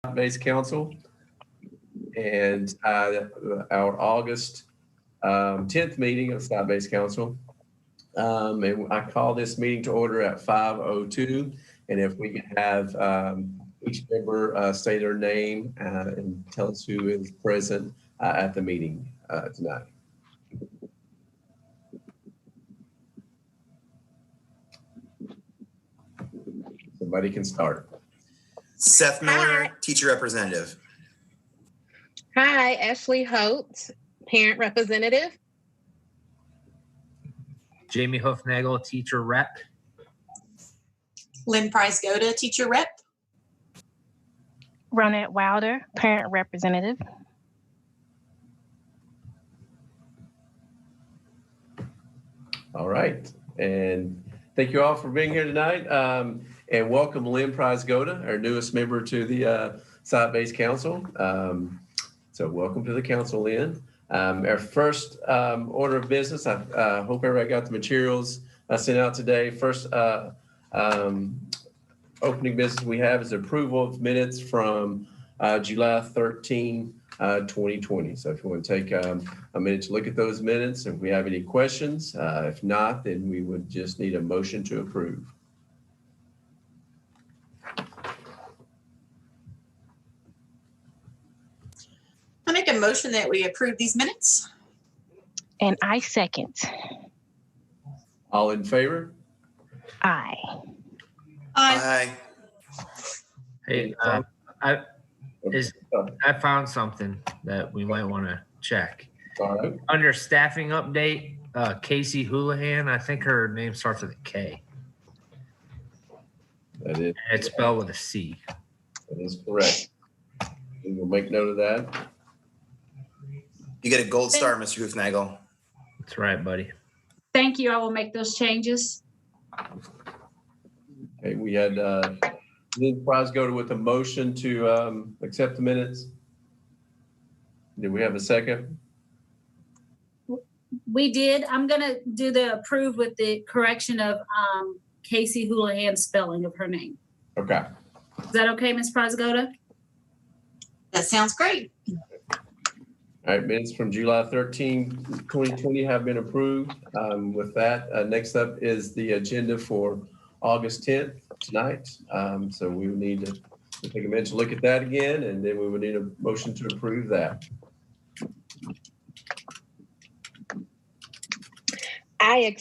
Site-Based Council, and our August 10th meeting of Site-Based Council. And I call this meeting to order at 5:02. And if we can have each member say their name and tell us who is present at the meeting tonight. Somebody can start. Seth Miller, Hi. teacher representative. Hi, Ashley Holtz, parent representative. Jamie Hoofnagel, teacher rep. Lynn Price-Goda, teacher rep. Ronette Wilder, parent representative. All right, and thank you all for being here tonight, and welcome Lynn Price-Goda, our newest member to the Site-Based Council. So welcome to the council, Lynn. Our first order of business, I hope everybody got the materials I sent out today. First opening business we have is approval of minutes from July 13, 2020. So if you want to take a minute to look at those minutes, if we have any questions, if not, then we would just need a motion to approve. I make a motion that we approve these minutes. And I second. All in favor? Aye. Aye. Hey, I found something that we might want to check. All right. Under staffing update, Casey Houlihan, I think her name starts with a K. That is, And it's spelled with a C. that is correct. We will make note of that. You get a gold star, Mr. Hoofnagel. That's right, buddy. Thank you. I will make those changes. Okay, we had Lynn Price-Goda with a motion to accept the minutes. Did we have a second? We did. I'm going to do the approve with the correction of Casey Houlihan's spelling of her name. Okay. Is that okay, Ms. Price-Goda? That sounds great. All right, minutes from July 13, 2020 have been approved. With that, next up is the agenda for August 10th tonight. So we would need to take a minute to look at that again, and then we would need a motion to approve that. I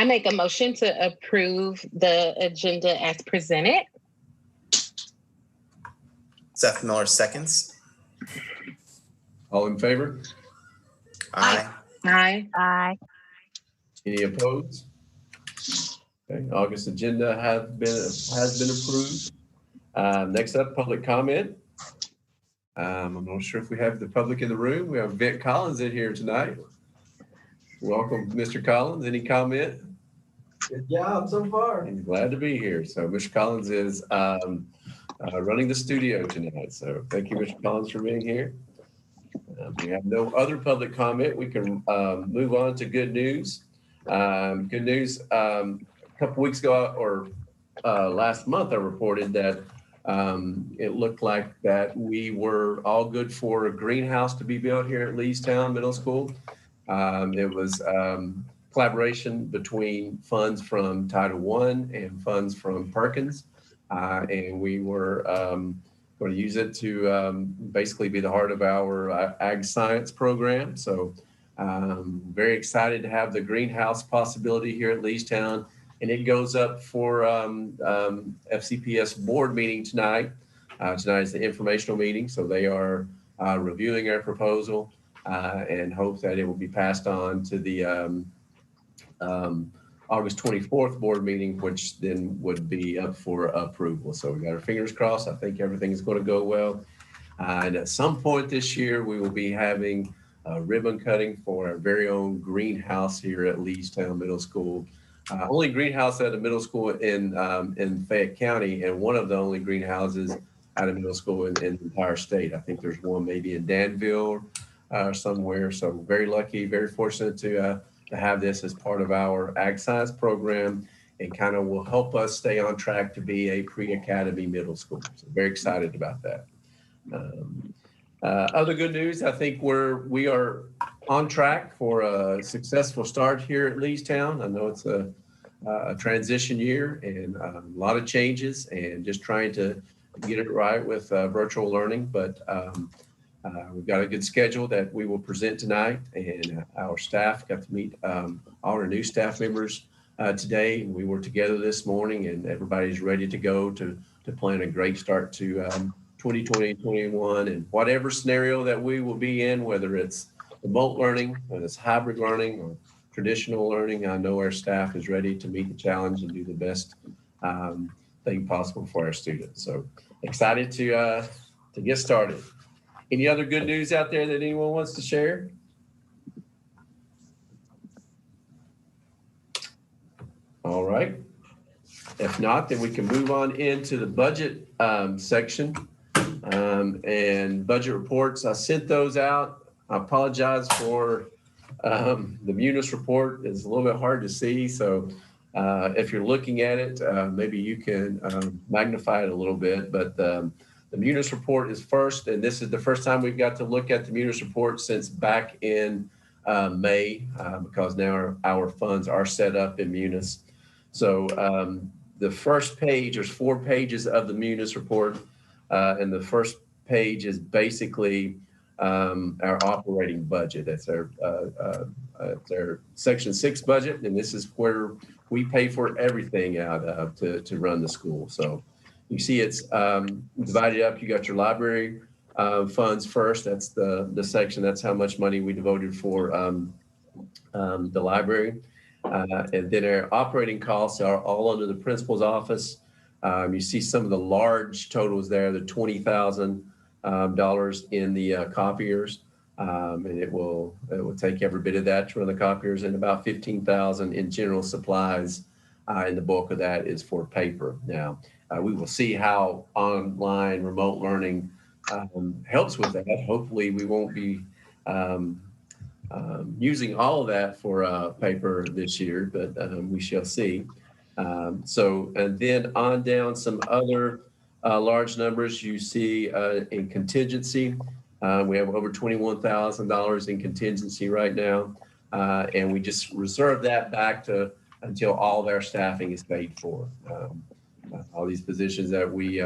make a motion to approve the agenda as presented. Seth Miller seconds. All in favor? Aye. Aye. Aye. Any opposed? Okay, August agenda has been approved. Next up, public comment. I'm not sure if we have the public in the room. We have Vic Collins in here tonight. Welcome, Mr. Collins. Any comment? Good job so far. I'm glad to be here. So Mr. Collins is running the studio tonight. So thank you, Mr. Collins, for being here. We have no other public comment. We can move on to good news. Good news, a couple weeks ago or last month, I reported that it looked like that we were all good for a greenhouse to be built here at Leestown Middle School. It was collaboration between funds from Title I and funds from Perkins. And we were going to use it to basically be the heart of our ag science program. So very excited to have the greenhouse possibility here at Leestown. And it goes up for FCPS board meeting tonight. Tonight is the informational meeting. So they are reviewing our proposal and hope that it will be passed on to the August 24th board meeting, which then would be up for approval. So we got our fingers crossed. I think everything is going to go well. And at some point this year, we will be having a ribbon cutting for our very own greenhouse here at Leestown Middle School. Only greenhouse at a middle school in Fayette County, and one of the only greenhouses at a middle school in the entire state. I think there's one maybe in Danville somewhere. So very lucky, very fortunate to have this as part of our ag science program. and kind of will help us stay on track to be a pre-academy middle school. So very excited about that. Other good news, I think we are on track for a successful start here at Leestown. I know it's a transition year and a lot of changes and just trying to get it right with virtual learning. But we've got a good schedule that we will present tonight, and our staff got to meet all our new staff members today. We were together this morning, and everybody's ready to go to plan a great start to 2020-21, and whatever scenario that we will be in, whether it's remote learning, whether it's hybrid learning or traditional learning. I know our staff is ready to meet the challenge and do the best thing possible for our students. So excited to get started. Any other good news out there that anyone wants to share? All right. If not, then we can move on into the budget section and budget reports. I sent those out. I apologize for the Munis report. It's a little bit hard to see. So if you're looking at it, maybe you can magnify it a little bit. But the Munis report is first, and this is the first time we've got to look at the Munis report since back in May, because now our funds are set up in Munis. So the first page, there's 4 pages of the Munis report, and the first page is basically our operating budget. That's our Section 6 budget, and this is where we pay for everything out of to run the school. So you see it's divided up. You got your library funds first. That's the section. That's how much money we devoted for the library. And then our operating costs are all under the principal's office. You see some of the large totals there, the $20,000 in the copiers. And it will take every bit of that to run the copiers, and about $15,000 in general supplies. And the bulk of that is for paper. Now, we will see how online remote learning helps with that. Hopefully we won't be using all of that for paper this year, but we shall see. And then on down some other large numbers you see in contingency. We have over $21,000 in contingency right now, and we just reserve that back until all of our staffing is paid for. All these positions that we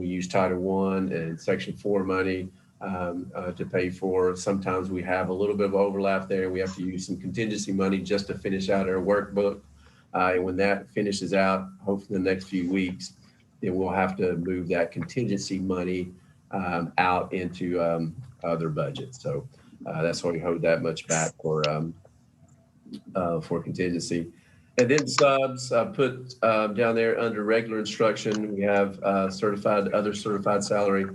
use Title I and Section 4 money to pay for. Sometimes we have a little bit of overlap there. We have to use some contingency money just to finish out our workbook. And when that finishes out, hopefully in the next few weeks, then we'll have to move that contingency money out into other budgets. So that's why we hold that much back for contingency. And then subs put down there under regular instruction. We have other certified salary.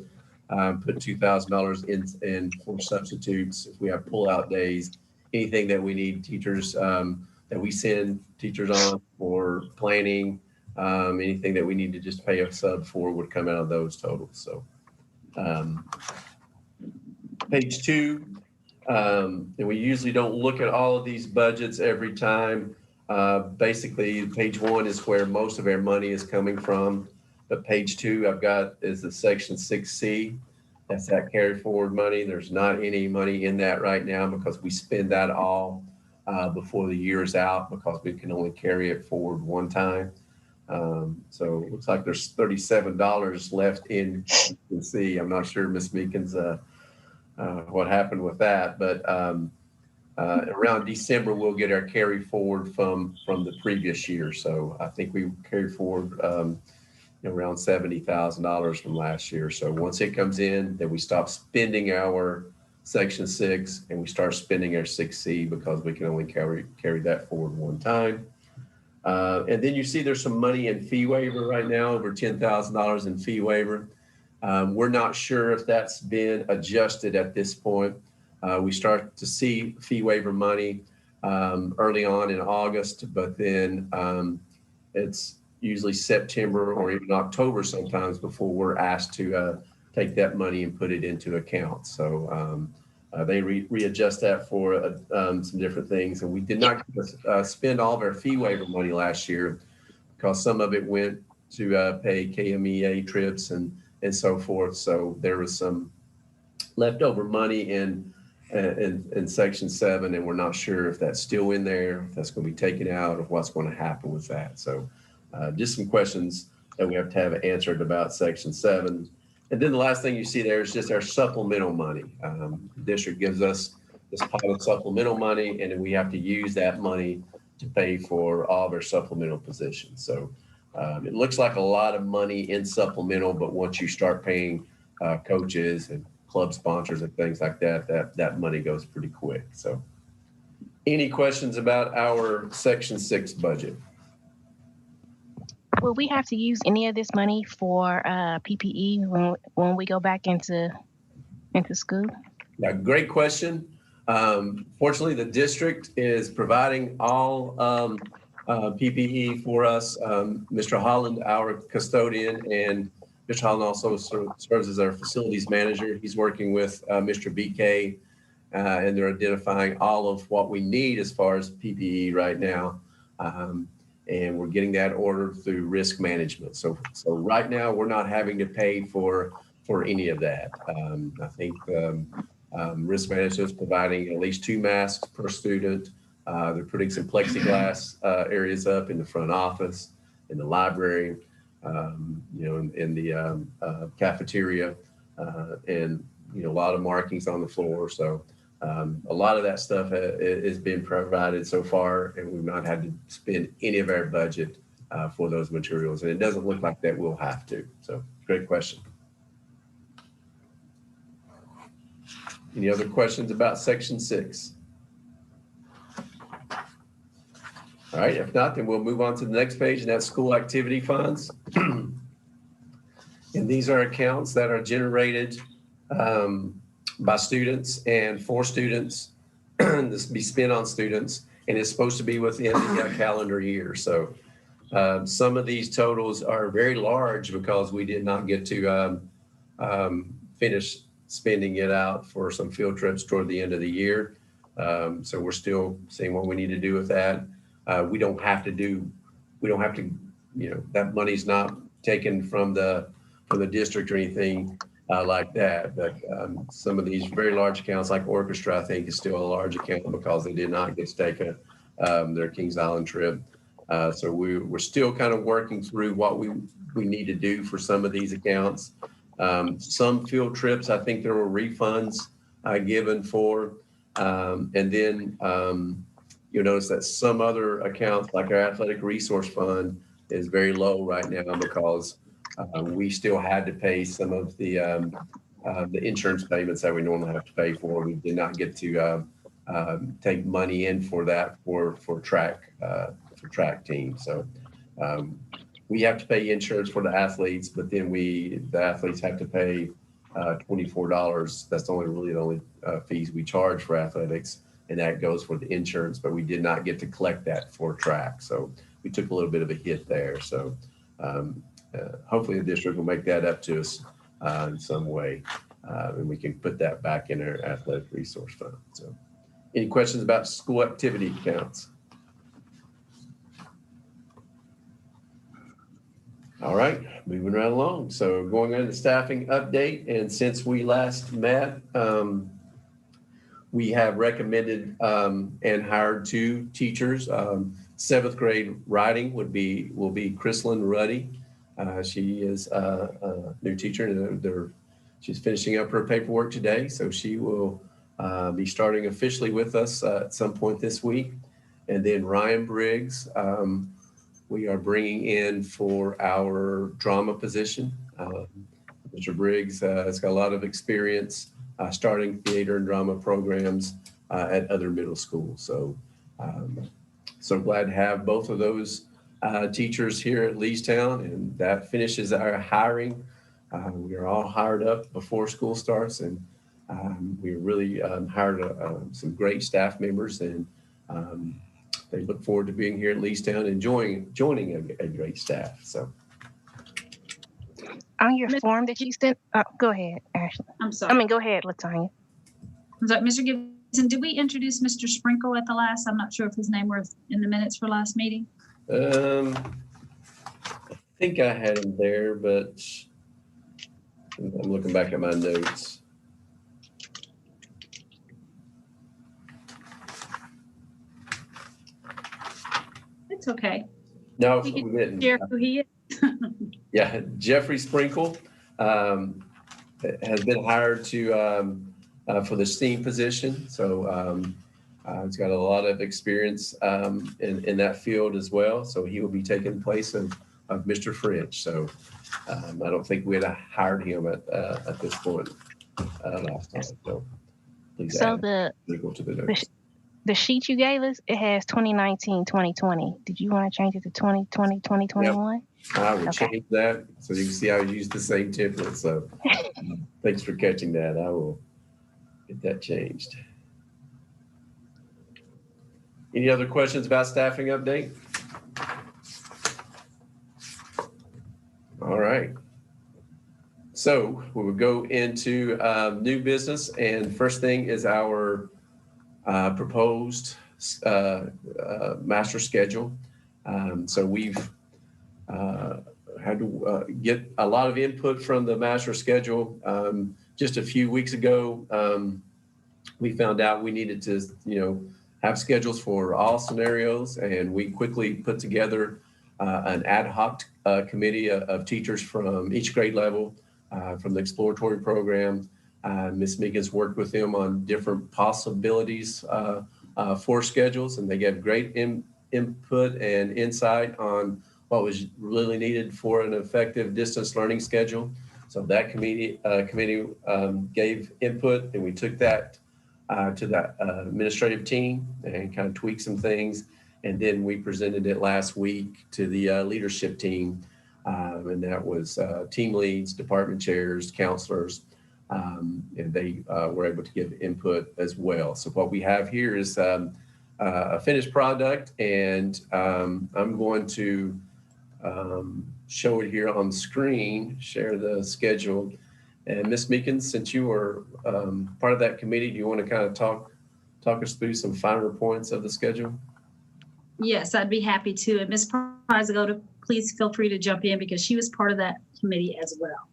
Put $2,000 in for substitutes. If we have pull-out days, anything that we need teachers that we send teachers on for planning, anything that we need to just pay a sub for would come out of those totals. So page 2, and we usually don't look at all of these budgets every time. Basically, page 1 is where most of our money is coming from. But page 2 I've got is the Section 6C. That's that carry forward money. There's not any money in that right now because we spend that all before the year is out, because we can only carry it forward one time. So it looks like there's $37 left in C. I'm not sure, Ms. Meekins, what happened with that, but around December we'll get our carry forward from the previous year. So I think we carried forward around $70,000 from last year. So once it comes in, then we stop spending our Section 6 and we start spending our 6C, because we can only carry that forward one time. And then you see there's some money in fee waiver right now, over $10,000 in fee waiver. We're not sure if that's been adjusted at this point. We start to see fee waiver money early on in August, but then it's usually September or even October sometimes before we're asked to take that money and put it into account. So They readjust that for some different things. And we did not spend all of our fee waiver money last year because some of it went to pay KMEA trips and so forth. So there was some leftover money in Section 7, and we're not sure if that's still in there, if that's going to be taken out, or what's going to happen with that. So just some questions that we have to have answered about Section 7. And then the last thing you see there is just our supplemental money. The district gives us this pot of supplemental money, and then we have to use that money to pay for all of our supplemental positions. So it looks like a lot of money in supplemental, but once you start paying coaches and club sponsors and things like that, that money goes pretty quick. So any questions about our Section 6 budget? Will we have to use any of this money for PPE when we go back into school? Yeah, great question. Fortunately, the district is providing all PPE for us. Mr. Holland, our custodian, and Mr. Holland also serves as our facilities manager. He's working with Mr. BK, and they're identifying all of what we need as far as PPE right now. And we're getting that ordered through risk management. So right now we're not having to pay for any of that. I think risk management is providing at least 2 masks per student. They're putting some plexiglass areas up in the front office, in the library, in the cafeteria, and a lot of markings on the floor. So a lot of that stuff has been provided so far, and we've not had to spend any of our budget for those materials. And it doesn't look like that we'll have to. So great question. Any other questions about Section 6? All right, if not, then we'll move on to the next page, and that's school activity funds. And these are accounts that are generated by students and for students. This be spent on students, and it's supposed to be within the calendar year. So some of these totals are very large because we did not get to finish spending it out for some field trips toward the end of the year. So we're still seeing what we need to do with that. We don't have to, that money's not taken from the district or anything like that. But some of these very large accounts like orchestra, I think is still a large account because they did not get to take their Kings Island trip. So we're still kind of working through what we need to do for some of these accounts. Some field trips, I think there were refunds given for. And then you'll notice that some other accounts like our athletic resource fund is very low right now because we still had to pay some of the insurance payments that we normally have to pay for. We did not get to take money in for that for track team. So we have to pay insurance for the athletes, but then the athletes have to pay $24. That's the only fees we charge for athletics, and that goes for the insurance, but we did not get to collect that for track. So we took a little bit of a hit there. So hopefully the district will make that up to us in some way, and we can put that back in our athletic resource fund. So any questions about school activity accounts? All right, moving right along. So going on to staffing update, and since we last met, we have recommended and hired 2 teachers. 7th grade writing will be Chrislyn Ruddy. She is a new teacher, and she's finishing up her paperwork today, so she will be starting officially with us at some point this week. And then Ryan Briggs, we are bringing in for our drama position. Mr. Briggs has got a lot of experience starting theater and drama programs at other middle schools. So glad to have both of those teachers here at Leestown, and that finishes our hiring. We are all hired up before school starts, and we really hired some great staff members, and they look forward to being here at Leestown and joining a great staff. So On your form that you sent, go ahead, Ashley. I'm sorry. Go ahead, Latanya. I'm sorry, Mr. Gibson, did we introduce Mr. Sprinkle at the last? I'm not sure if his name was in the minutes for last meeting. I think I had him there, but I'm looking back at my notes. It's okay. No, We we can didn't. share who he is. Yeah, Jeffrey Sprinkle has been hired to for the STEAM position. So he's got a lot of experience in that field as well. So he will be taking place of Mr. French. So I don't think we had hired him at this point last time. So please So add Sprinkle to the notes. the sheet you gave us, it has 2019, 2020. Did you want to change it to 2020, 2021? I will Okay. change that so you can see I use the same template. So thanks for catching that. I will get that changed. Any other questions about staffing update? All right. So we will go into new business, and first thing is our proposed master schedule. So we've had to get a lot of input from the master schedule. Just a few weeks ago, we found out we needed to, have schedules for all scenarios, and we quickly put together an ad hoc committee of teachers from each grade level, from the exploratory program. Ms. Meekins worked with them on different possibilities for schedules, and they gave great input and insight on what was really needed for an effective distance learning schedule. So that committee gave input, and we took that to that administrative team and kind of tweaked some things. And then we presented it last week to the leadership team. And that was team leads, department chairs, counselors, and they were able to give input as well. So what we have here is a finished product, and I'm going to show it here on the screen, share the schedule. And Ms. Meekins, since you were part of that committee, do you want to kind of talk us through some finer points of the schedule? Yes, I'd be happy to. And Ms. Prizagota, please feel free to jump in because she was part of that committee as well.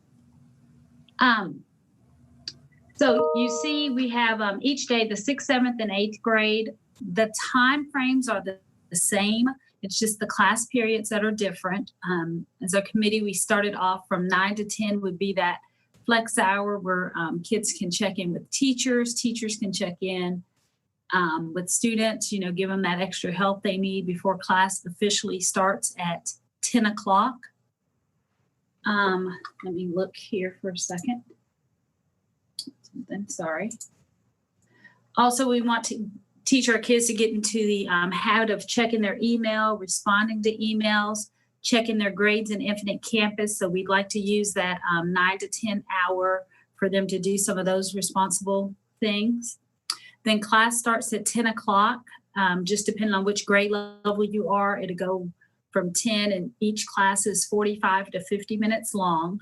So you see we have each day, the 6th, 7th, and 8th grade. The time frames are the same. It's just the class periods that are different. As a committee, we started off from 9 to 10 would be that flex hour where kids can check in with teachers. Teachers can check in with students, give them that extra help they need before class officially starts at 10 o'clock. Let me look here for a second. Sorry. Also, we want to teach our kids to get into the habit of checking their email, responding to emails, checking their grades in Infinite Campus. So we'd like to use that 9 to 10 hour for them to do some of those responsible things. Then class starts at 10 o'clock, just depending on which grade level you are. It'll go from 10, and each class is 45 to 50 minutes long.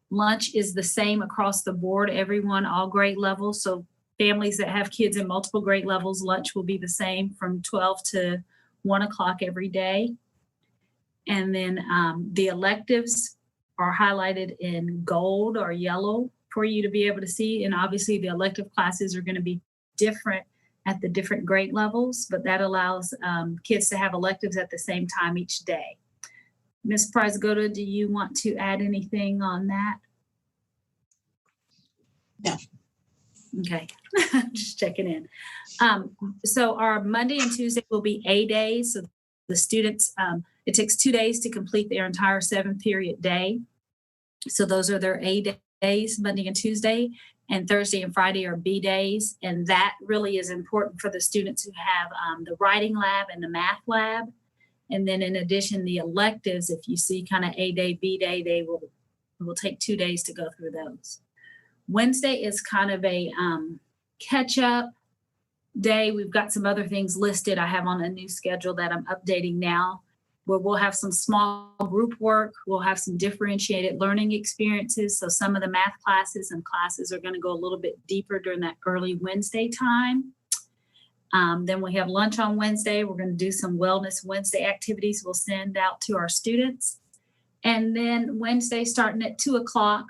Lunch is the same across the board, everyone, all grade levels. So families that have kids in multiple grade levels, lunch will be the same from 12 to 1 o'clock every day. And then the electives are highlighted in gold or yellow for you to be able to see. And obviously the elective classes are going to be different at the different grade levels, but that allows kids to have electives at the same time each day. Ms. Prizagota, do you want to add anything on that? No. Okay, just checking in. So our Monday and Tuesday will be A days. So the students, it takes 2 days to complete their entire 7-period day. So those are their A days, Monday and Tuesday, and Thursday and Friday are B days. And that really is important for the students who have the writing lab and the math lab. And then in addition, the electives, if you see kind of A day, B day, they will take 2 days to go through those. Wednesday is kind of a catch-up day. We've got some other things listed I have on a new schedule that I'm updating now. where we'll have some small group work. We'll have some differentiated learning experiences. So some of the math classes and classes are going to go a little bit deeper during that early Wednesday time. Then we have lunch on Wednesday. We're going to do some Wellness Wednesday activities we'll send out to our students. And then Wednesday, starting at 2:00,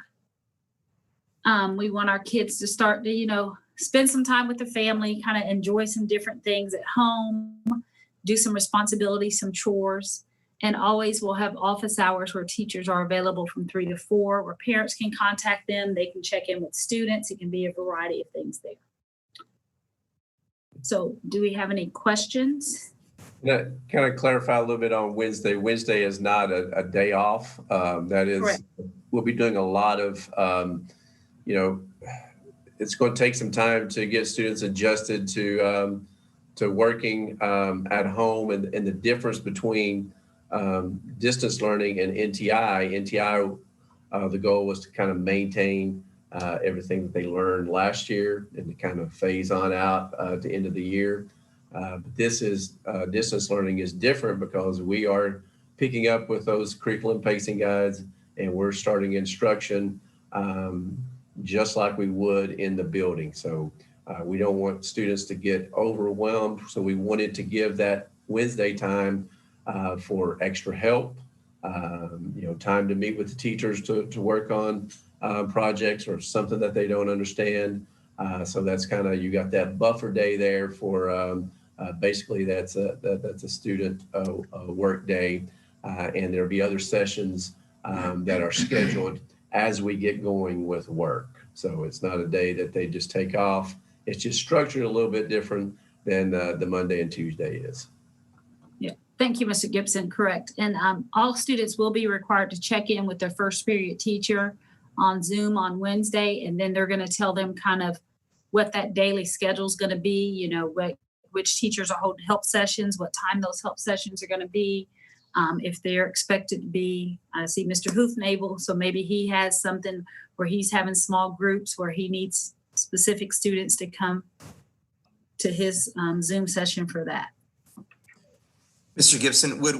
we want our kids to start to, spend some time with the family, kind of enjoy some different things at home, do some responsibilities, some chores. And always we'll have office hours where teachers are available from 3 to 4, where parents can contact them. They can check in with students. It can be a variety of things there. So do we have any questions? Kind of clarify a little bit on Wednesday. Wednesday is not a day off. That is, Correct. We'll be doing a lot of, it's going to take some time to get students adjusted to working at home, and the difference between distance learning and NTI. NTI, the goal was to kind of maintain everything that they learned last year and to kind of phase on out at the end of the year. But this is distance learning is different because we are picking up with those curriculum pacing guides, and we're starting instruction just like we would in the building. So we don't want students to get overwhelmed. So we wanted to give that Wednesday time for extra help, time to meet with the teachers to work on projects or something that they don't understand. So that's kind of, you got that buffer day there for basically that's a student work day, and there'll be other sessions that are scheduled as we get going with work. So it's not a day that they just take off. It's just structured a little bit different than the Monday and Tuesday is. Yeah, thank you, Mr. Gibson. Correct. And all students will be required to check in with their first period teacher on Zoom on Wednesday, and then they're going to tell them kind of what that daily schedule is going to be, which teachers are holding help sessions, what time those help sessions are going to be, if they're expected to be. I see Mr. Hoofnagel, so maybe he has something where he's having small groups where he needs specific students to come to his Zoom session for that. Mr. Gibson, would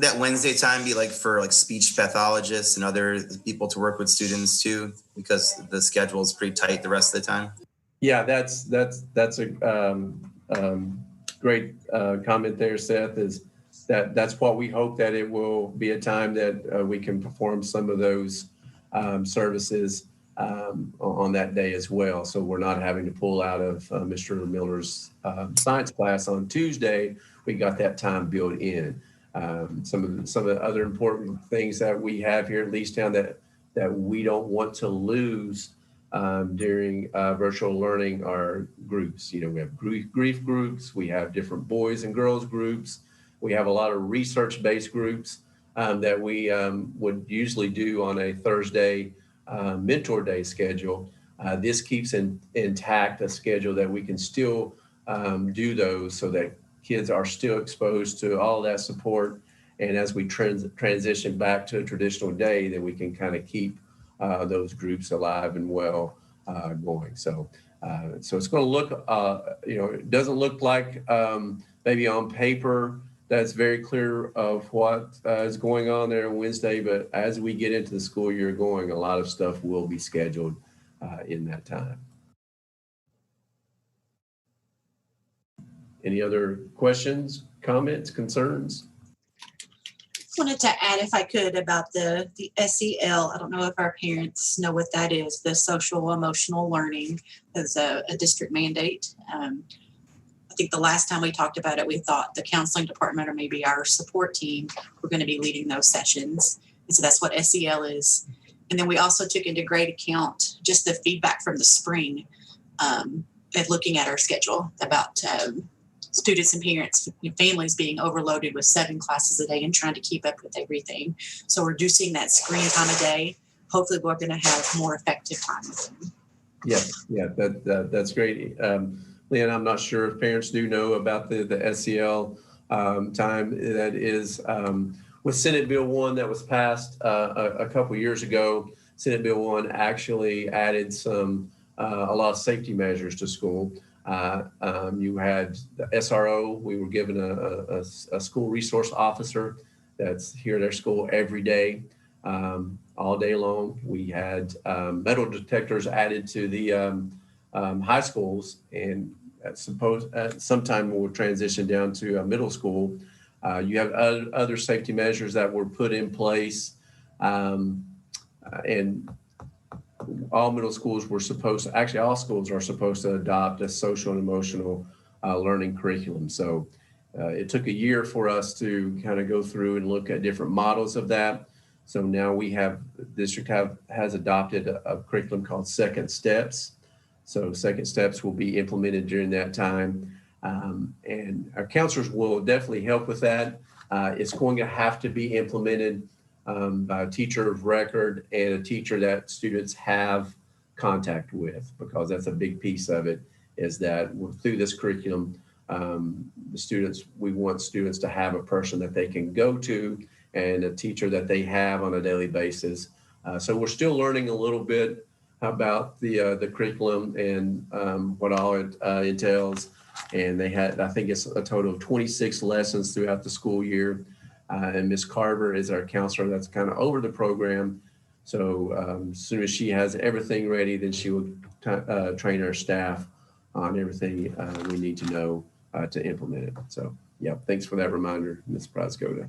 that Wednesday time be like for speech pathologists and other people to work with students too, because the schedule is pretty tight the rest of the time? Yeah, that's a great comment there, Seth, is that's what we hope, that it will be a time that we can perform some of those services on that day as well. So we're not having to pull out of Mr. Miller's science class on Tuesday. We got that time built in. Some of the other important things that we have here at Leestown that we don't want to lose during virtual learning are groups. We have grief groups, we have different boys and girls groups, we have a lot of research-based groups that we would usually do on a Thursday mentor day schedule. This keeps intact a schedule that we can still do those, so that kids are still exposed to all that support. And as we transition back to a traditional day, then we can kind of keep those groups alive and well going. So it's going to look, it doesn't look like maybe on paper that's very clear of what is going on there on Wednesday, but as we get into the school year going, a lot of stuff will be scheduled in that time. Any other questions, comments, concerns? Wanted to add, if I could, about the SEL. I don't know if our parents know what that is, the social emotional learning. That's a district mandate. I think the last time we talked about it, we thought the counseling department or maybe our support team were going to be leading those sessions. And so that's what SEL is. And then we also took into great account just the feedback from the spring and looking at our schedule about students and parents, families being overloaded with 7 classes a day and trying to keep up with everything. So reducing that screen time a day, hopefully we're going to have more effective time with them. Yeah, that's great. Leanne, I'm not sure if parents do know about the SEL time. That is with Senate Bill 1 that was passed a couple years ago. Senate Bill 1 actually added a lot of safety measures to school. You had the SRO. We were given a school resource officer that's here at our school every day, all day long. We had metal detectors added to the high schools, and sometime we'll transition down to middle school. You have other safety measures that were put in place, and all middle schools were supposed to, actually all schools are supposed to adopt a social and emotional learning curriculum. So it took a year for us to kind of go through and look at different models of that. So now the district has adopted a curriculum called Second Steps. So Second Steps will be implemented during that time. And our counselors will definitely help with that. It's going to have to be implemented by a teacher of record and a teacher that students have contact with, because that's a big piece of it, is that through this curriculum, we want students to have a person that they can go to and a teacher that they have on a daily basis. So we're still learning a little bit about the curriculum and what all it entails. And they had, I think it's a total of 26 lessons throughout the school year. And Ms. Carver is our counselor that's kind of over the program. So as soon as she has everything ready, then she will train our staff on everything we need to know to implement it. So yeah, thanks for that reminder, Ms. Prascoda.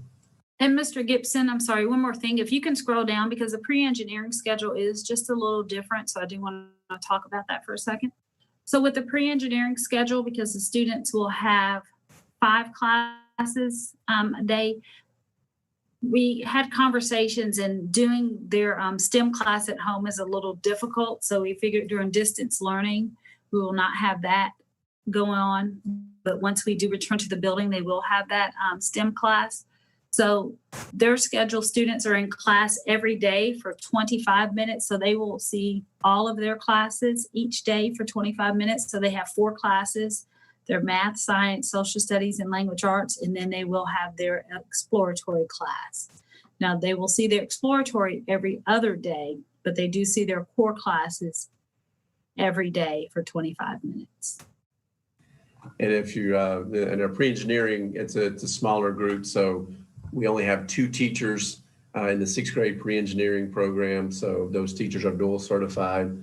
And Mr. Gibson, I'm sorry, one more thing. If you can scroll down, because the pre-engineering schedule is just a little different. So I do want to talk about that for a second. So with the pre-engineering schedule, because the students will have 5 classes a day, we had conversations, and doing their STEM class at home is a little difficult. So we figured during distance learning, we will not have that going on. But once we do return to the building, they will have that STEM class. So their scheduled students are in class every day for 25 minutes. So they will see all of their classes each day for 25 minutes. So they have 4 classes. Their math, science, social studies, and language arts, and then they will have their exploratory class. Now, they will see their exploratory every other day, but they do see their core classes every day for 25 minutes. And if you, in our pre-engineering, it's a smaller group, so we only have 2 teachers in the 6th grade pre-engineering program. So those teachers are dual certified.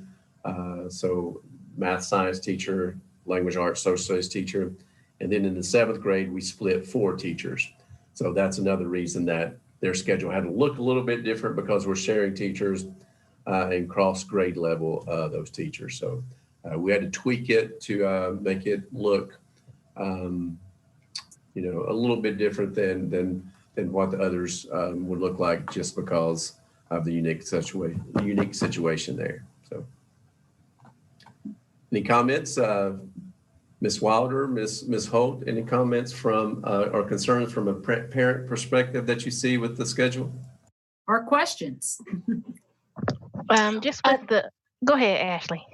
So math, science teacher, language arts, social studies teacher. And then in the 7th grade, we split 4 teachers. So that's another reason that their schedule had to look a little bit different, because we're sharing teachers and cross grade level those teachers. So we had to tweak it to make it look, a little bit different than what the others would look like, just because of the unique situation there. So any comments? Ms. Wilder, Ms. Holt, any comments from or concerns from a parent perspective that you see with the schedule? Or questions? Just with go ahead, Ashley.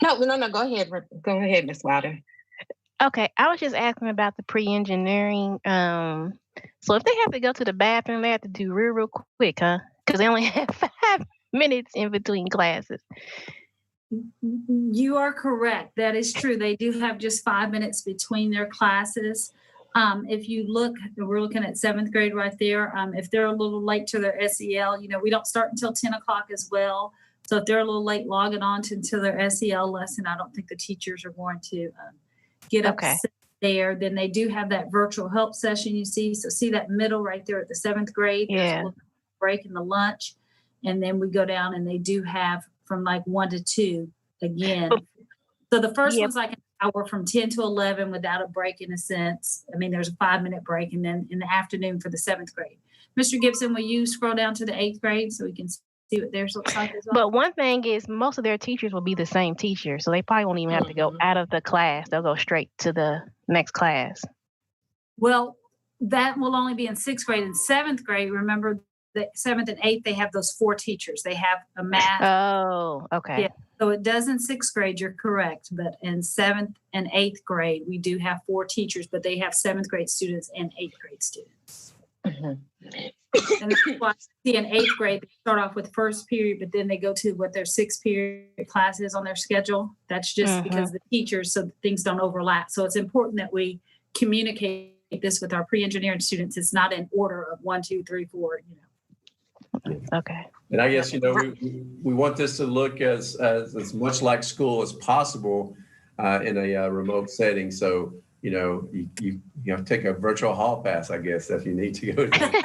No, go ahead. Go ahead, Ms. Wilder. Okay, I was just asking about the pre-engineering. So if they have to go to the bathroom, they have to do real quick, huh? Because they only have 5 minutes in between classes. You are correct. That is true. They do have just 5 minutes between their classes. If you look, we're looking at 7th grade right there. If they're a little late to their SEL, we don't start until 10 o'clock as well. So if they're a little late logging on to their SEL lesson, I don't think the teachers are going to get upset there. Then they do have that virtual help session you see. So see that middle right there at the 7th grade. Yeah. There's a little break in the lunch. And then we go down and they do have from like 1 to 2 again. So the first one's like an hour from 10 to 11 without a break, in a sense. I mean, there's a 5-minute break, and then in the afternoon for the 7th grade. Mr. Gibson, will you scroll down to the 8th grade so we can see what theirs looks like as well? But one thing is, most of their teachers will be the same teacher, so they probably won't even have to go out of the class. They'll go straight to the next class. Well, that will only be in 6th grade. In 7th grade, remember, the 7th and 8th, they have those 4 teachers. They have a math. Oh, okay. Yeah. So it does in 6th grade, you're correct. But in 7th and 8th grade, we do have 4 teachers, but they have 7th grade students and 8th grade students. Mm-hmm. And that's why see in 8th grade, they start off with first period, but then they go to what their 6th period class is on their schedule. That's just because the teachers, so things don't overlap. So it's important that we communicate this with our pre-engineering students. It's not in order of 1, 2, 3, 4, Okay. And I guess, we want this to look as much like school as possible in a remote setting. So, you have to take a virtual hall pass, I guess, if you need to go to.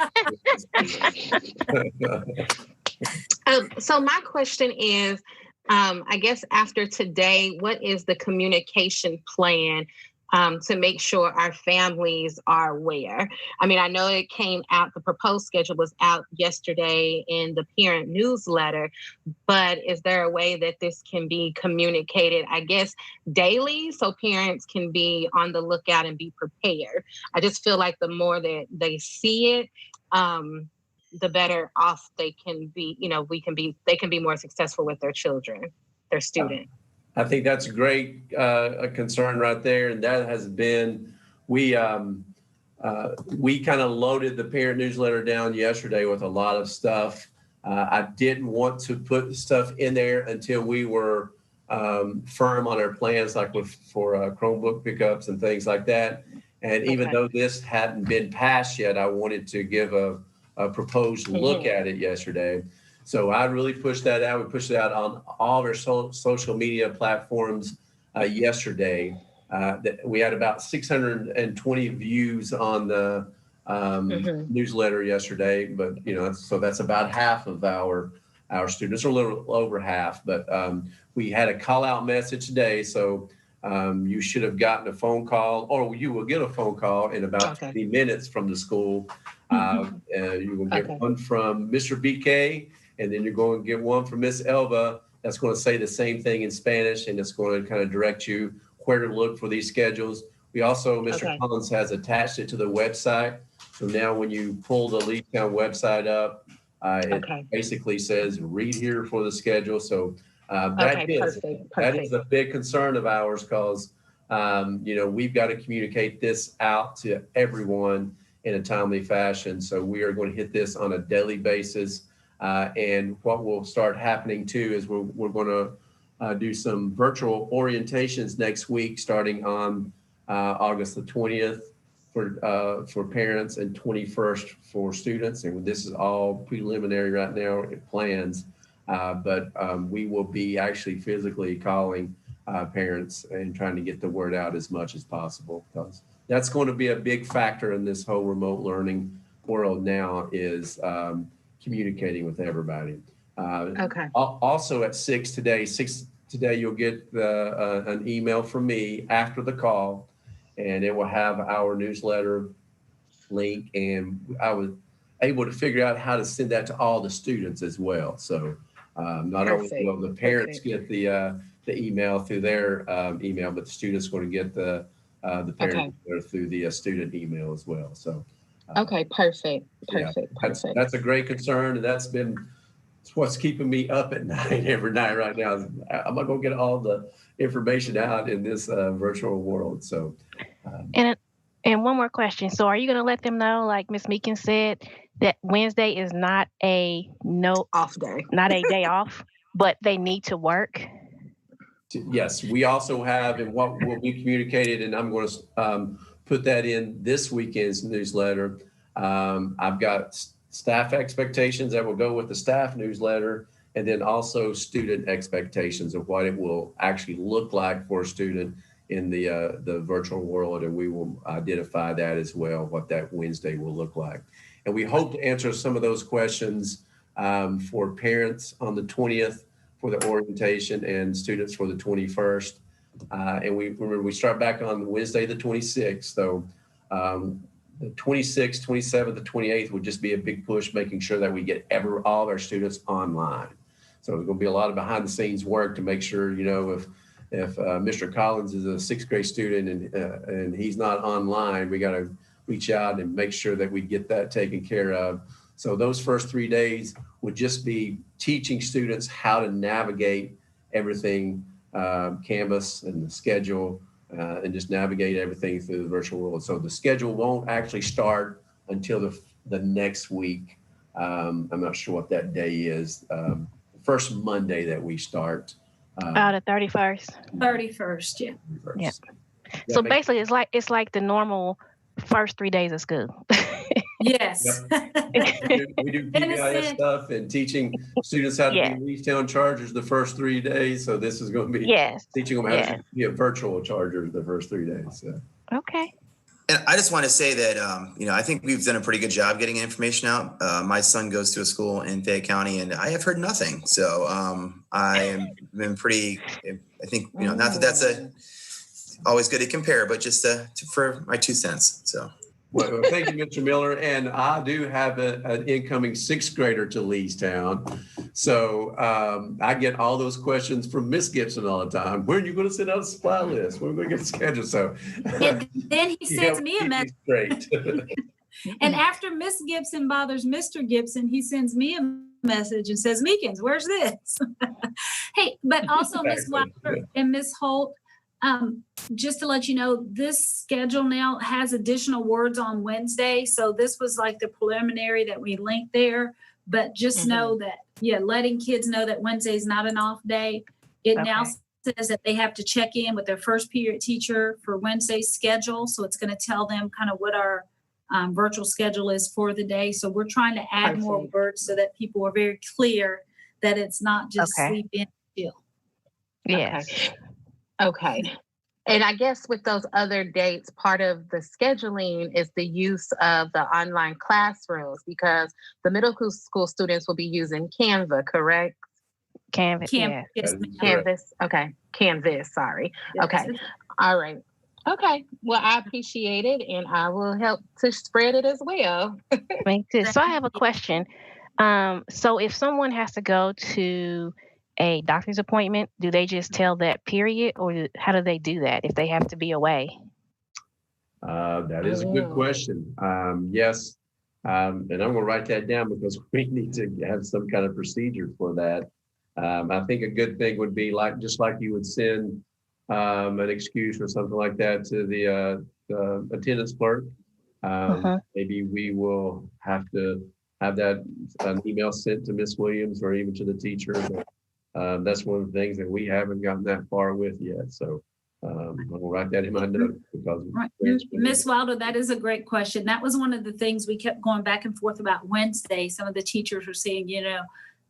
So my question is, I guess after today, what is the communication plan to make sure our families are aware? I mean, I know it came out, the proposed schedule was out yesterday in the parent newsletter, but is there a way that this can be communicated, I guess, daily so parents can be on the lookout and be prepared? I just feel like the more that they see it, the better off they can be, they can be more successful with their children, their student. I think that's a great concern right there. And that has been, we kind of loaded the parent newsletter down yesterday with a lot of stuff. I didn't want to put stuff in there until we were firm on our plans, like for Chromebook pickups and things like that. And even though this hadn't been passed yet, I wanted to give a proposed look at it yesterday. So I really pushed that out. We pushed it out on all of our social media platforms yesterday. We had about 620 views on the newsletter yesterday, but so that's about half of our students, or a little over half. But we had a call out message today, so you should have gotten a phone call, or you will get a phone call in about 20 minutes from the school. You will get one from Mr. BK. And then you're going to get one from Miss Elva that's going to say the same thing in Spanish, and it's going to kind of direct you where to look for these schedules. We also, Mr. Collins has attached it to the website. So now when you pull the Leetown website up, it basically says read here for the schedule. So that is a big concern of ours, because we've got to communicate this out to everyone in a timely fashion. So we are going to hit this on a daily basis. And what will start happening too is we're going to do some virtual orientations next week, starting on August the 20th for parents and 21st for students. And this is all preliminary right now, plans, but we will be actually physically calling parents and trying to get the word out as much as possible, because that's going to be a big factor in this whole remote learning world now, is communicating with everybody. Also at 6 today, you'll get an email from me after the call, and it will have our newsletter link. And I was able to figure out how to send that to all the students as well. So not only will the parents get the email through their email, but the students going to get the parent through the student email as well. So. Perfect. That's a great concern, and that's what's keeping me up at night every night right now. I'm not going to get all the information out in this virtual world. So, and one more question. So, are you going to let them know, like Ms. Meekin said, that Wednesday is not a off day, not a day off, but they need to work? Yes, we also have, and what will be communicated, and I'm going to put that in this weekend's newsletter. I've got staff expectations that will go with the staff newsletter, and then also student expectations of what it will actually look like for a student in the virtual world, and we will identify that as well, what that Wednesday will look like. And we hope to answer some of those questions for parents on the 20th for the orientation, and students for the 21st. And we start back on Wednesday the 26th. So the 26th, 27th, the 28th would just be a big push, making sure that we get all of our students online. So there's going to be a lot of behind the scenes work to make sure, if Mr. Collins is a 6th grade student and he's not online, we got to reach out and make sure that we get that taken care of. So those first 3 days would just be teaching students how to navigate everything, Canvas and the schedule, and just navigate everything through the virtual world. So the schedule won't actually start until the next week. I'm not sure what that day is. First Monday that we start. The 31st. 31st, yeah. Yeah. So basically, it's like the normal first 3 days of school. Yes. We do In a PBIS sense. stuff and teaching students how to Yeah. be Leestown Chargers the first 3 days. So this is going to be Yes. teaching them how Yeah. to be a virtual Charger the first 3 days. So. Okay. And I just want to say that, I think we've done a pretty good job getting information out. My son goes to a school in Fayette County, and I have heard nothing. So I have been pretty, I think, not that that's always good to compare, but just for my 2 cents. So. Well, thank you, Mr. Miller. And I do have an incoming 6th grader to Leestown. So I get all those questions from Miss Gibson all the time. When are you going to send out a supply list? When are we going to get a schedule? So And then he sends me a message. Great. And after Miss Gibson bothers Mr. Gibson, he sends me a message and says, Meekins, where's this? Hey, but also Miss Exactly. Wilder and Miss Holt, just to let you know, this schedule now has additional words on Wednesday. So this was like the preliminary that we linked there. But just know that, letting kids know that Wednesday is not an off day. It now says that they have to check in with their first period teacher for Wednesday's schedule. So it's going to tell them kind of what our virtual schedule is for the day. So we're trying to add more words so that people are very clear that it's not just sleep in chill. Yes. Okay. And I guess with those other dates, part of the scheduling is the use of the online classrooms because the middle school students will be using Canva, correct? Canvas. Yeah. Yes, ma'am. Canvas. Okay. Canvas. Sorry. Yes. Okay. All right. Okay. Well, I appreciate it and I will help to spread it as well. Me too. So I have a question. So if someone has to go to a doctor's appointment, do they just tell that period or how do they do that if they have to be away? That is a good question. Yes. And I'm going to write that down because we need to have some kind of procedure for that. I think a good thing would be just like you would send an excuse or something like that to the attendance clerk. Maybe we will have to have that an email sent to Miss Williams or even to the teacher. That's one of the things that we haven't gotten that far with yet. So I'm going to write that in my notes because Miss Wilder, that is a great question. That was one of the things we kept going back and forth about Wednesday. Some of the teachers were saying,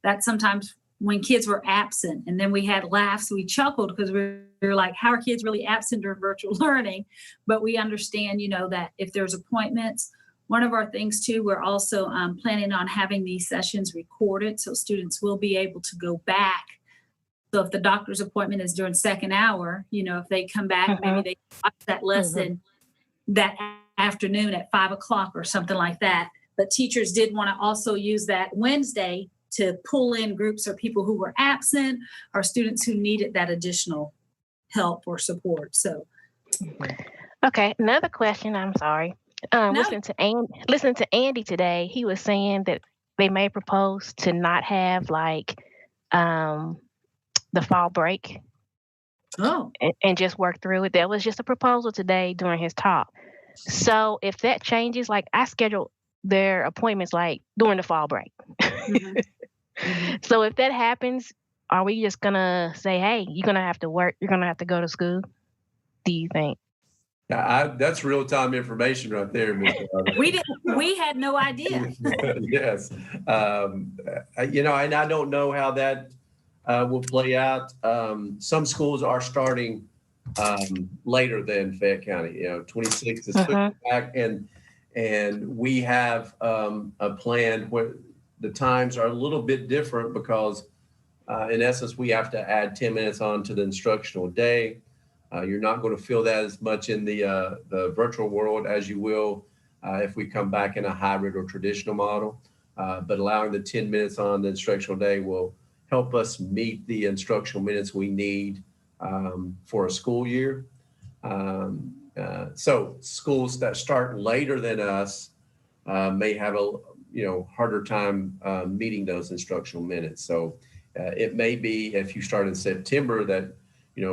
that sometimes when kids were absent and then we had laughs, we chuckled because we were like, how are kids really absent during virtual learning? But we understand, that if there's appointments, one of our things too, we're also planning on having these sessions recorded so students will be able to go back. So if the doctor's appointment is during second hour, if they come back, maybe they watch that lesson that afternoon at 5:00 or something like that. But teachers did want to also use that Wednesday to pull in groups or people who were absent or students who needed that additional help or support. So. Okay. Another question. I'm sorry. Listening to Andy today, he was saying that they may propose to not have the fall break and just work through it. That was just a proposal today during his talk. So if that changes, I schedule their appointments during the fall break. So if that happens, are we just gonna say, hey, you're gonna have to work, you're gonna have to go to school? Do you think? That's real-time information right there, Mr. We had no idea. Yes. And I don't know how that will play out. Some schools are starting later than Fayette County. 26 is pushing back, and we have a plan where the times are a little bit different because, in essence, we have to add 10 minutes on to the instructional day. You're not going to feel that as much in the virtual world as you will if we come back in a hybrid or traditional model. But allowing the 10 minutes on the instructional day will help us meet the instructional minutes we need for a school year. So schools that start later than us may have a harder time meeting those instructional minutes. So it may be if you start in September that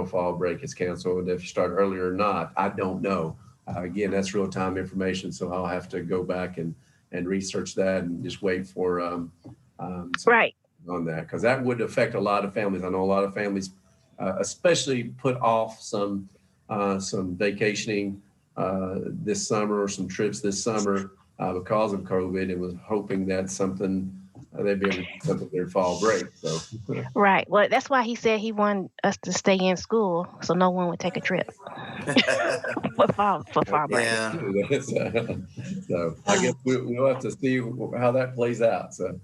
fall break is canceled. If you start earlier or not, I don't know. Again, that's real-time information, so I'll have to go back and research that and just wait for on that, because that would affect a lot of families. I know a lot of families, especially put off some vacationing this summer or some trips this summer because of COVID, and was hoping that something they'd be able to do something their fall break. So Right. Well, that's why he said he wanted us to stay in school so no one would take a trip for fall break. Yeah. So I guess we'll have to see how that plays out. So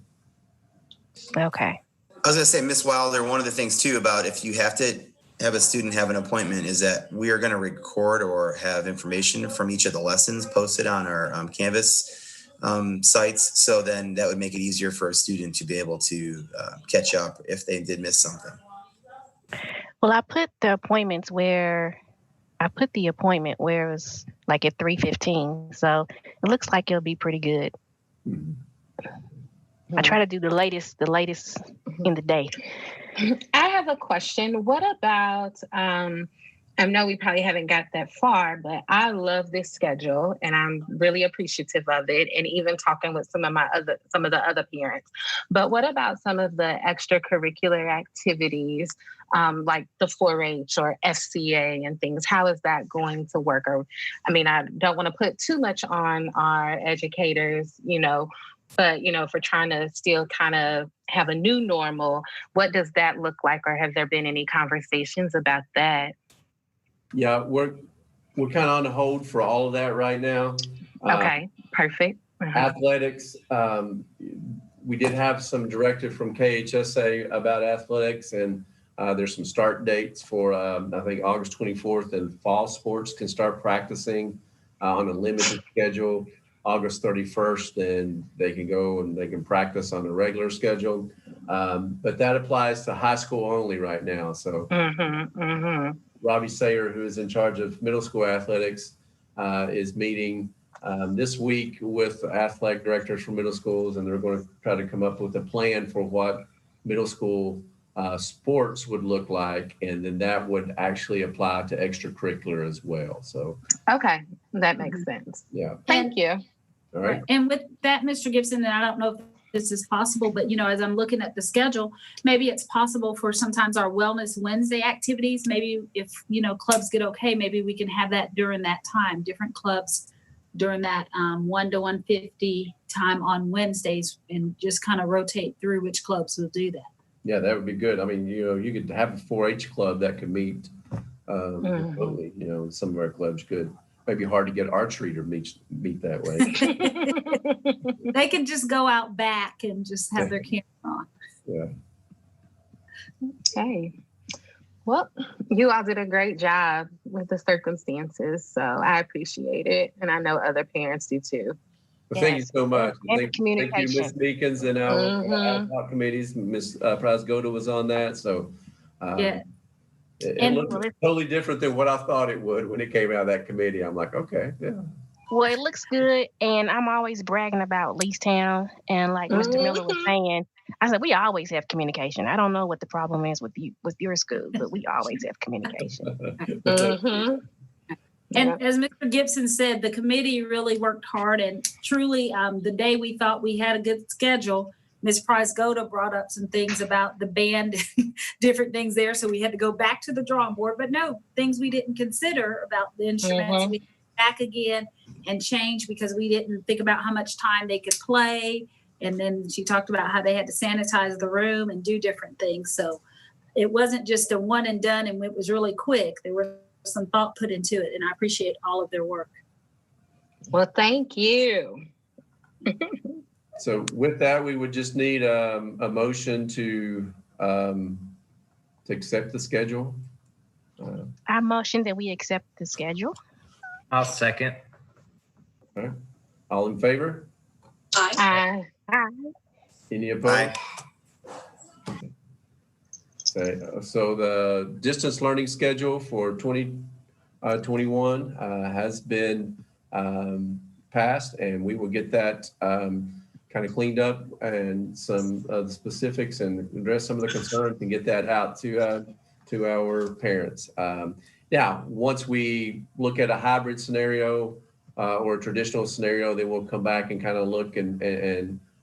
Okay. I was going to say, Miss Wilder, one of the things too about if you have to have a student have an appointment is that we are going to record or have information from each of the lessons posted on our Canvas sites. So then that would make it easier for a student to be able to catch up if they did miss something. Well, I put the appointment where it was like at 3:15. So it looks like it'll be pretty good. I try to do the latest in the day. I have a question. What about, I know we probably haven't got that far, but I love this schedule and I'm really appreciative of it. And even talking with some of the other parents. But what about some of the extracurricular activities, like the 4-H or FCA and things? How is that going to work? Or, I mean, I don't want to put too much on our educators, but, if we're trying to still kind of have a new normal, what does that look like? Or have there been any conversations about that? yeah, we're kind of on hold for all of that right now. Okay, perfect. Athletics, we did have some directive from KHSA about athletics, and there's some start dates for, I think, August 24th, and fall sports can start practicing on a limited schedule. August 31st, and they can go and they can practice on a regular schedule. But that applies to high school only right now. So Robbie Sayer, who is in charge of middle school athletics, is meeting this week with athletic directors for middle schools, and they're going to try to come up with a plan for what middle school sports would look like, and then that would actually apply to extracurricular as well. So okay, that makes sense. Yeah. Thank you. All right. And with that, Mr. Gibson, and I don't know if this is possible, but as I'm looking at the schedule, maybe it's possible for sometimes our Wellness Wednesday activities. Maybe if clubs get okay, maybe we can have that during that time. Different clubs during that 1 to 1:50 time on Wednesdays, and just kind of rotate through which clubs will do that. Yeah, that would be good. I mean, you could have a 4-H club that could meet remotely. Some of our clubs could. Might be hard to get archery to meet that way. They can just go out back and just have their camera on. Yeah. Okay. Well, you all did a great job with the circumstances, so I appreciate it, and I know other parents do too. Well, thank you so much. And Thank communication. you, Ms. Meekins, and our committees. Ms. Price-Goda was on that, so Yeah. It looks totally different than what I thought it would when it came out of that committee. I'm like, okay, yeah. Well, it looks good, and I'm always bragging about Leestown, and like Mr. Miller was saying, I said we always have communication. I don't know what the problem is with your school, but we always have communication. And as Mr. Gibson said, the committee really worked hard, and truly, the day we thought we had a good schedule, Ms. Price-Goda brought up some things about the band, different things there. So we had to go back to the drawing board, but no, things we didn't consider about the instruments. We back again and change because we didn't think about how much time they could play. And then she talked about how they had to sanitize the room and do different things. So it wasn't just a one and done, and it was really quick. There was some thought put into it, and I appreciate all of their work. Well, thank you. So with that, we would just need a motion to accept the schedule. I motion that we accept the schedule. I'll second. All right. All in favor? Aye. Any opposed? Aye. Okay. So the distance learning schedule for 2021 has been passed, and we will get that kind of cleaned up and some of the specifics and address some of the concerns and get that out to our parents. Now, once we look at a hybrid scenario or a traditional scenario, then we'll come back and kind of look and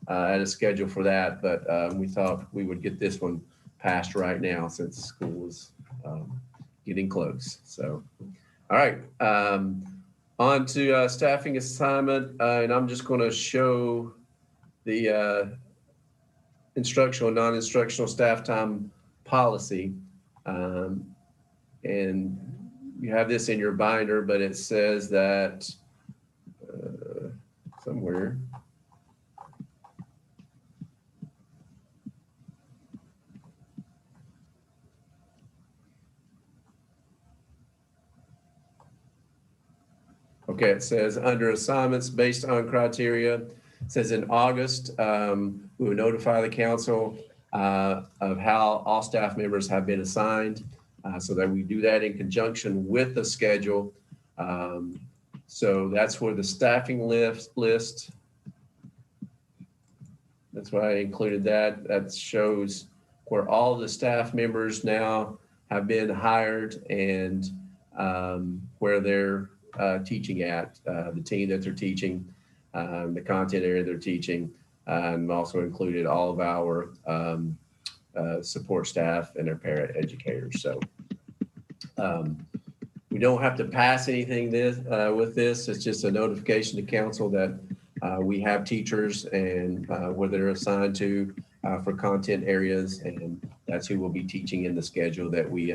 at a schedule for that. But we thought we would get this one passed right now since school is getting close. So, all right. On to staffing assignment, and I'm just going to show the instructional, non-instructional staff time policy. And you have this in your binder, but it says that somewhere. Okay, it says under assignments based on criteria, it says in August, we will notify the council of how all staff members have been assigned, so that we do that in conjunction with the schedule. So that's where the staffing list, that's why I included that. That shows where all the staff members now have been hired and where they're teaching at, the team that they're teaching, the content area they're teaching, and also included all of our support staff and their parent educators. So we don't have to pass anything with this. It's just a notification to council that we have teachers and where they're assigned to for content areas, and that's who will be teaching in the schedule that we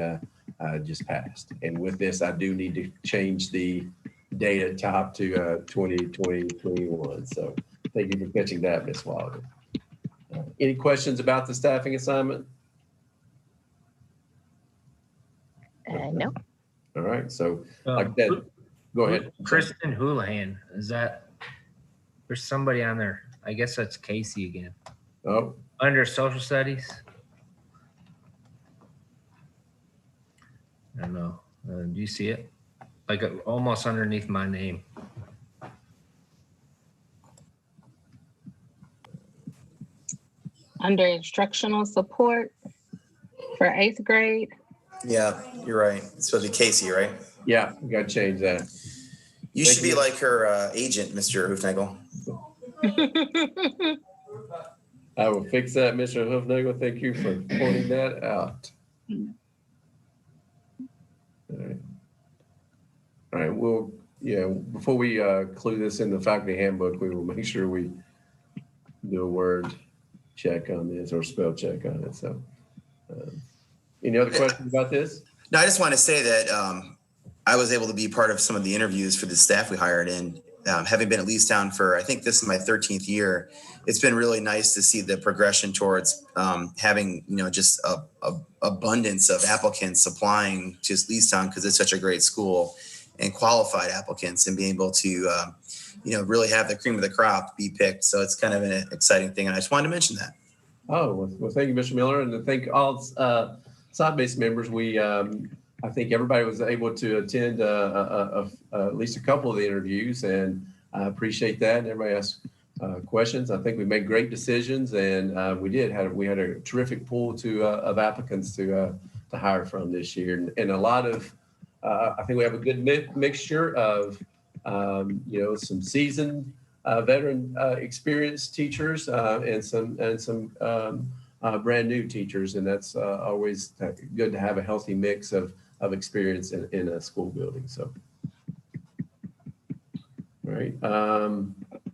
just passed. And with this, I do need to change the date at top to 2021. So thank you for catching that, Ms. Wilder. Any questions about the staffing assignment? No. All right. So like that, go ahead. Kristen Houlihan, is that, there's somebody on there. I guess that's Casey again. Oh, Under social studies. I don't know. Do you see it? Like almost underneath my name. Under instructional support for 8th grade. Yeah, you're right. It's supposed to be Casey, right? yeah, we got to change that. You Thank should be you. like her agent, Mr. Hoofnagel. I will fix that, Mr. Hoofnagel. Thank you for pointing that out. All right. We'll, before we clue this in the faculty handbook, we will make sure we do a word check on this or spell check on it. So any other questions about this? No, I just want to say that I was able to be part of some of the interviews for the staff we hired in. Having been at Leestown for, I think this is my 13th year, it's been really nice to see the progression towards having, just a abundance of applicants applying to Leestown because it's such a great school, and qualified applicants, and being able to, really have the cream of the crop be picked. So it's kind of an exciting thing. And I just wanted to mention that. Oh, well, thank you, Mr. Miller. And to thank all site-based members. I think everybody was able to attend at least a couple of the interviews, and I appreciate that. And everybody asked questions. I think we made great decisions, and we had a terrific pool of applicants to hire from this year, and a lot of I think we have a good mixture of some seasoned veteran experienced teachers and some brand new teachers, and that's always good to have a healthy mix of experience in a school building. So, all right. All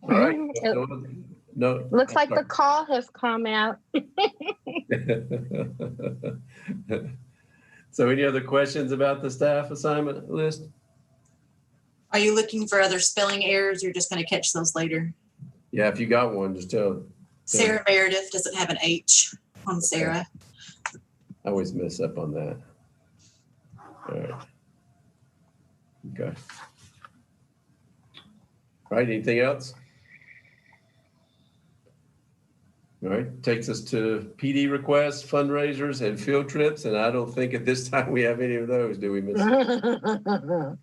right. No. Looks like the call has come out. So any other questions about the staff assignment list? Are you looking for other spelling errors? You're just going to catch those later. Yeah, if you got one, just tell. Sarah Meredith doesn't have an H on Sarah. I always mess up on that. All right. Okay. All right, anything else? All right, takes us to PD requests, fundraisers, and field trips, and I don't think at this time we have any of those, do we, Miss? I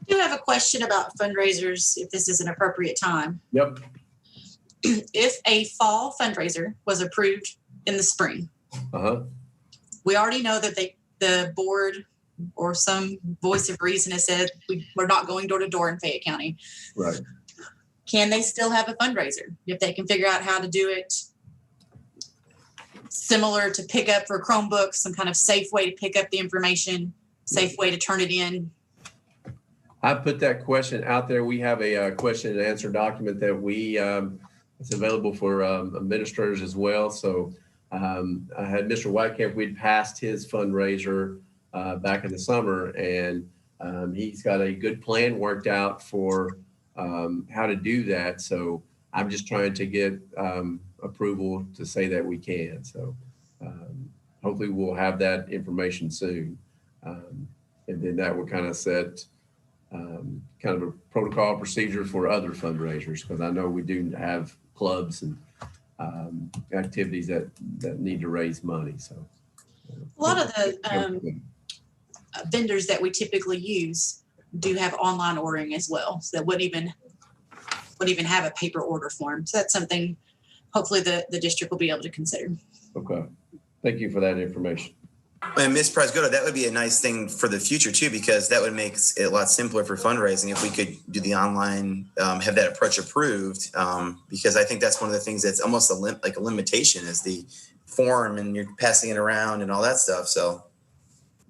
do have a question about fundraisers, if this is an appropriate time. Yep. If a fall fundraiser was approved in the spring, we already know that the board or some voice of reason has said we're not going door to door in Fayette County. Right. Can they still have a fundraiser if they can figure out how to do it similar to pick up for Chromebooks, some kind of safe way to pick up the information, safe way to turn it in? I put that question out there. We have a question and answer document that it's available for administrators as well. So I had Mr. Whitecamp, we'd passed his fundraiser back in the summer, and he's got a good plan worked out for how to do that. So I'm just trying to get approval to say that we can. So hopefully we'll have that information soon. And then that will kind of set kind of a protocol procedure for other fundraisers, because I know we do have clubs and activities that need to raise money. So A lot of the vendors that we typically use do have online ordering as well. So that wouldn't even have a paper order form. So that's something hopefully the district will be able to consider. Okay. Thank you for that information. And Ms. Prasgoda, that would be a nice thing for the future too, because that would make it a lot simpler for fundraising if we could do the online, have that approach approved. Because I think that's one of the things that's almost like a limitation is the form, and you're passing it around and all that stuff. So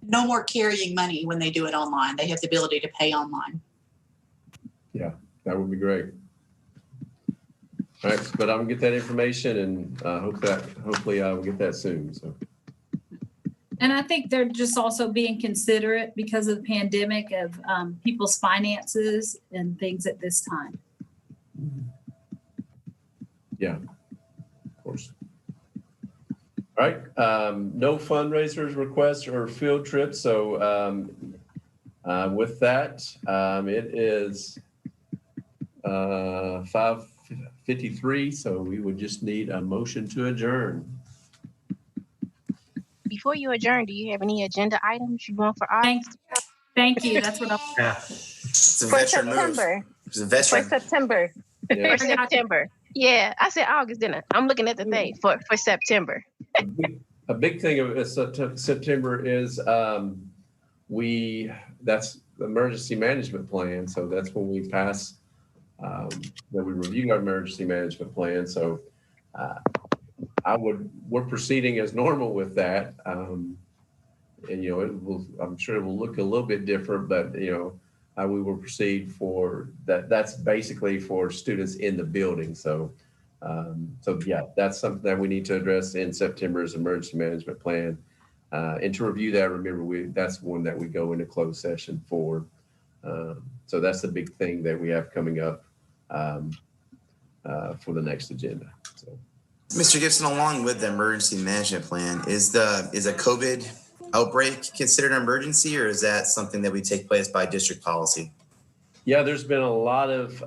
No more carrying money when they do it online. They have the ability to pay online. Yeah, that would be great. All right, but I'm gonna get that information, and hopefully I will get that soon. So. And I think they're just also being considerate because of the pandemic of people's finances and things at this time. Yeah, of course. All right, no fundraisers requests or field trips. So with that, it is 5:53. So we would just need a motion to adjourn. Before you adjourn, do you have any agenda items you want for August? Thank you. That's what I'm. Yeah. it's a For veteran move. September. It's a For veteran. September. Yeah. For September. Yeah, I said August, didn't I? I'm looking at the thing for September. A big thing of September is that's the emergency management plan. So that's when we pass, that we review our emergency management plan. So we're proceeding as normal with that. And, I'm sure it will look a little bit different, but, we will proceed for that. That's basically for students in the building. So yeah, that's something that we need to address in September's emergency management plan. And to review that, remember, that's one that we go into closed session for. So that's the big thing that we have coming up for the next agenda. So. Mr. Gibson, along with the emergency management plan, is a COVID outbreak considered an emergency, or is that something that would take place by district policy? Yeah, there's been a lot of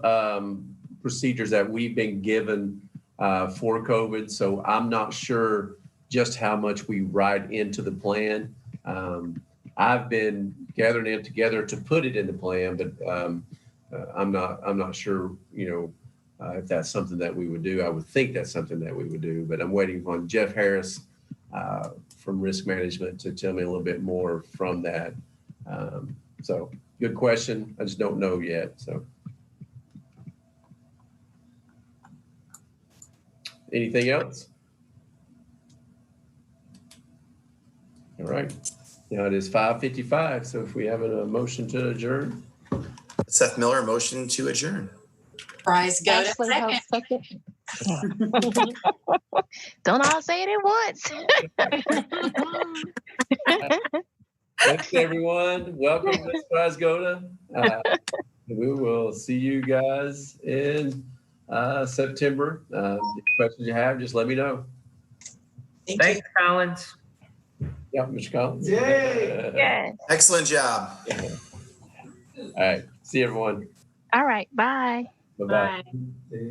procedures that we've been given for COVID. So I'm not sure just how much we write into the plan. I've been gathering it together to put it in the plan, but I'm not sure, if that's something that we would do. I would think that's something that we would do, but I'm waiting on Jeff Harris from risk management to tell me a little bit more from that. So good question. I just don't know yet. So anything else? All right. Now it is 5:55. So if we have a motion to adjourn. Seth Miller, motion to adjourn. Prize go to Ashley, second. second. Don't all say it at once. Thanks, everyone. Welcome to Ms. Prasgoda. We will see you guys in September. Any questions you have, just let me know. Thank you. Thanks, Collins. Yeah, Mr. Collins. Yay. Yeah. Excellent job. All right. See everyone. All right. Bye. Bye-bye. Bye.